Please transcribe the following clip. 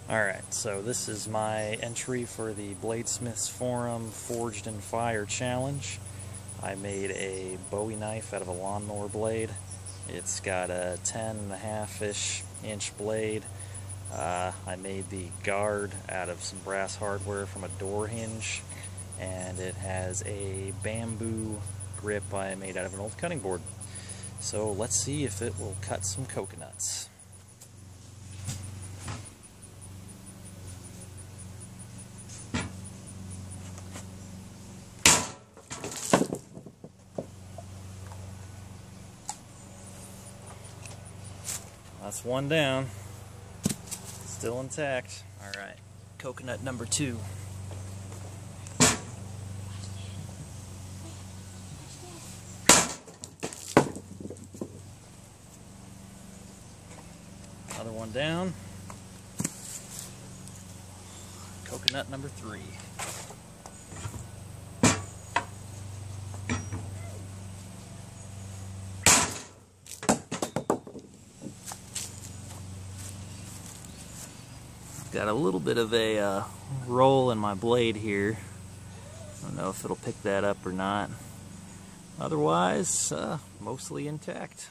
Alright, so this is my entry for the Bladesmiths Forum Forged in Fire Challenge. I made a Bowie knife out of a lawnmower blade. It's got a 10.5-ish inch blade. I made the guard out of some brass hardware from a door hinge, and it has a bamboo grip I made out of an old cutting board. So let's see if it will cut some coconuts. That's one down. Still intact. Alright, coconut number 2. Another one down. Coconut number 3. Got a little bit of a roll in my blade here. I don't know if it'll pick that up or not. Otherwise, mostly intact.